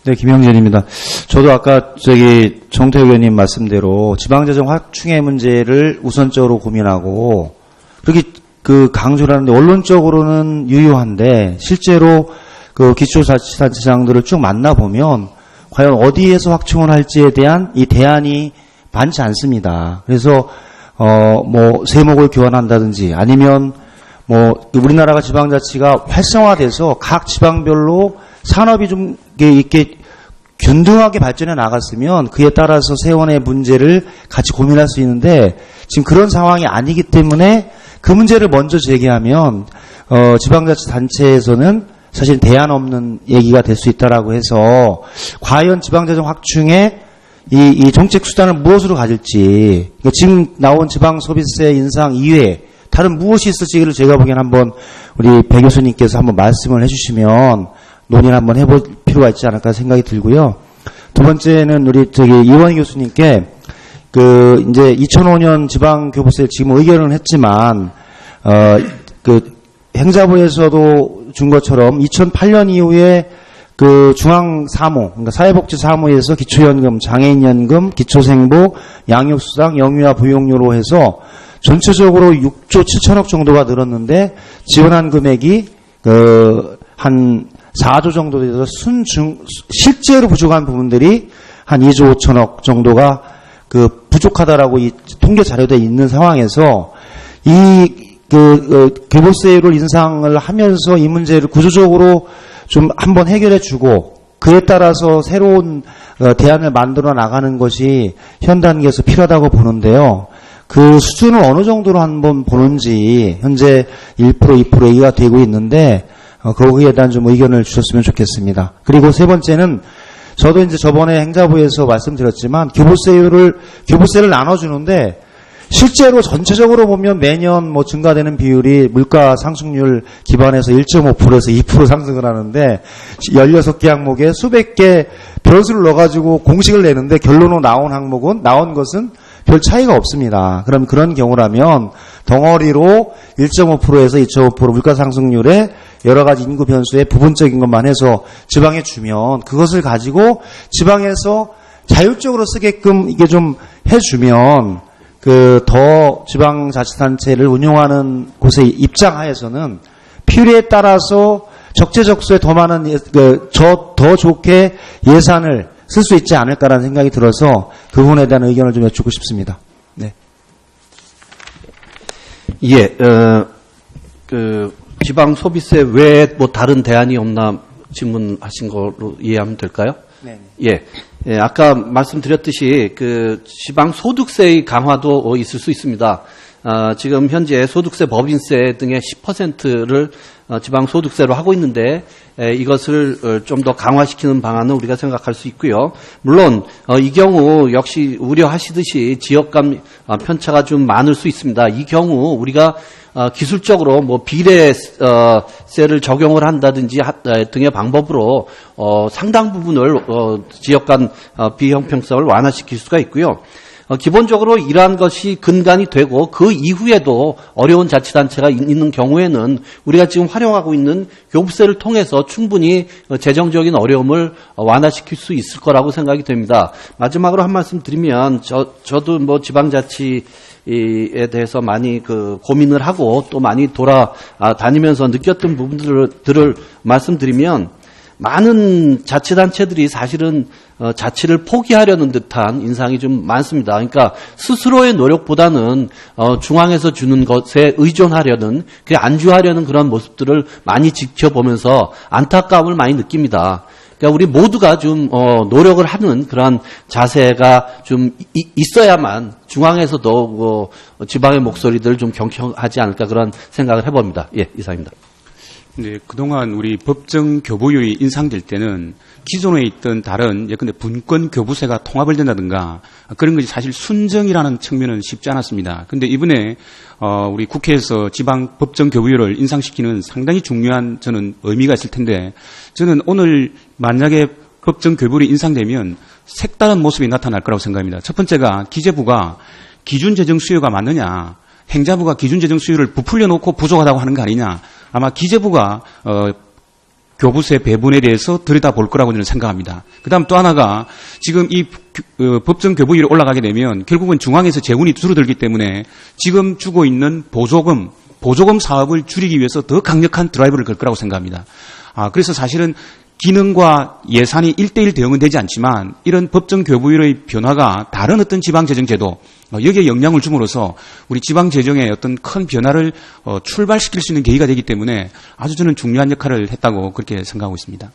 네, 김영진입니다. 저도 아까 정태욱 의원님 말씀대로 지방재정 확충의 문제를 우선적으로 고민하고 그렇게 강조를 하는데 언론적으로는 유효한데 실제로 기초자치단체장들을 쭉 만나보면 과연 어디에서 확충을 할지에 대한 이 대안이 많지 않습니다. 그래서 세목을 교환한다든지 아니면 우리나라가 지방자치가 활성화돼서 각 지방별로 산업이 좀 이렇게 균등하게 발전해 나갔으면 그에 따라서 세원의 문제를 같이 고민할 수 있는데 지금 그런 상황이 아니기 때문에 그 문제를 먼저 제기하면 지방자치단체에서는 사실 대안 없는 얘기가 될 수 있다라고 해서 과연 지방재정 확충에 이 정책 수단을 무엇으로 가질지 지금 나온 지방소비세 인상 이외에 다른 무엇이 있을지를 제가 보기엔 한번 우리 배 교수님께서 한번 말씀을 해주시면 논의를 한번 해볼 필요가 있지 않을까 생각이 들고요. 두 번째는 우리 이원희 교수님께 이제 2005년 지방교부세 지금 의결은 했지만 행자부에서도 준 것처럼 2008년 이후에 중앙사무, 그러니까 사회복지사무에서 기초연금, 장애인연금, 기초생보, 양육수당, 영유아 부용료로 해서 전체적으로 6조 7천억 정도가 늘었는데 지원한 금액이 한 4조 정도 돼서 실제로 부족한 부분들이 한 2조 5천억 정도가 부족하다라고 이 통계 자료에 있는 상황에서 교부세율을 인상을 하면서 이 문제를 구조적으로 좀 한번 해결해 주고 그에 따라서 새로운 대안을 만들어 나가는 것이 현 단계에서 필요하다고 보는데요. 그 수준을 어느 정도로 한번 보는지 현재 1% 2% 얘기가 되고 있는데 거기에 대한 좀 의견을 주셨으면 좋겠습니다. 그리고 세 번째는 저도 이제 저번에 행자부에서 말씀드렸지만 교부세를 나눠주는데 실제로 전체적으로 보면 매년 증가되는 비율이 물가 상승률 기반해서 1.5%에서 2% 상승을 하는데 16개 항목에 수백 개 변수를 넣어가지고 공식을 내는데 결론으로 나온 것은 별 차이가 없습니다. 그럼 그런 경우라면 덩어리로 1.5%에서 2.5% 물가 상승률에 여러 가지 인구 변수의 부분적인 것만 해서 지방에 주면 그것을 가지고 지방에서 자율적으로 쓰게끔 이게 좀 해주면 더 지방자치단체를 운영하는 곳의 입장하에서는 필요에 따라서 적재적소에 더 많은 더 좋게 예산을 쓸 수 있지 않을까라는 생각이 들어서 그 부분에 대한 의견을 좀 여쭙고 싶습니다. 네. 예, 지방 소비세 외에 다른 대안이 없나 질문하신 걸로 이해하면 될까요? 네. 예, 아까 말씀드렸듯이 지방 소득세의 강화도 있을 수 있습니다. 지금 현재 소득세, 법인세 등의 10%를 지방 소득세로 하고 있는데 이것을 좀 더 강화시키는 방안은 우리가 생각할 수 있고요. 물론 이 경우 역시 우려하시듯이 지역 간 편차가 좀 많을 수 있습니다. 이 경우 우리가 기술적으로 비례세를 적용을 한다든지 등의 방법으로 상당 부분을 지역 간 비형평성을 완화시킬 수가 있고요. 기본적으로 이러한 것이 근간이 되고 그 이후에도 어려운 자치단체가 있는 경우에는 우리가 지금 활용하고 있는 교부세를 통해서 충분히 재정적인 어려움을 완화시킬 수 있을 거라고 생각이 됩니다. 마지막으로 한 말씀 드리면 저도 지방자치 에 대해서 많이 고민을 하고 또 많이 돌아다니면서 느꼈던 부분들을 말씀드리면 많은 자치단체들이 사실은 자치를 포기하려는 듯한 인상이 좀 많습니다. 그러니까 스스로의 노력보다는 중앙에서 주는 것에 의존하려는, 안주하려는 그런 모습들을 많이 지켜보면서 안타까움을 많이 느낍니다. 그러니까 우리 모두가 좀 노력을 하는 그러한 자세가 좀 있어야만 중앙에서도 지방의 목소리들 좀 경청하지 않을까 그런 생각을 해봅니다. 예, 이상입니다. 네, 그동안 우리 법정 교부율이 인상될 때는 기존에 있던 다른 예컨대 분권 교부세가 통합을 된다든가 그런 것이 사실 순정이라는 측면은 쉽지 않았습니다. 그런데 이번에 우리 국회에서 지방 법정 교부율을 인상시키는 상당히 중요한 저는 의미가 있을 텐데 저는 오늘 만약에 법정 교부율이 인상되면 색다른 모습이 나타날 거라고 생각합니다. 첫 번째가 기재부가 기준 재정 수요가 맞느냐, 행자부가 기준 재정 수요를 부풀려 놓고 부족하다고 하는 거 아니냐. 아마 기재부가 교부세 배분에 대해서 들여다볼 거라고 저는 생각합니다. 그다음 또 하나가 지금 이 법정 교부율이 올라가게 되면 결국은 중앙에서 재원이 줄어들기 때문에 지금 주고 있는 보조금 사업을 줄이기 위해서 더 강력한 드라이브를 걸 거라고 생각합니다. 그래서 사실은 기능과 예산이 1:1 대응은 되지 않지만 이런 법정 교부율의 변화가 다른 어떤 지방재정제도 여기에 영향을 줌으로써 우리 지방재정의 어떤 큰 변화를 출발시킬 수 있는 계기가 되기 때문에 아주 저는 중요한 역할을 했다고 그렇게 생각하고 있습니다.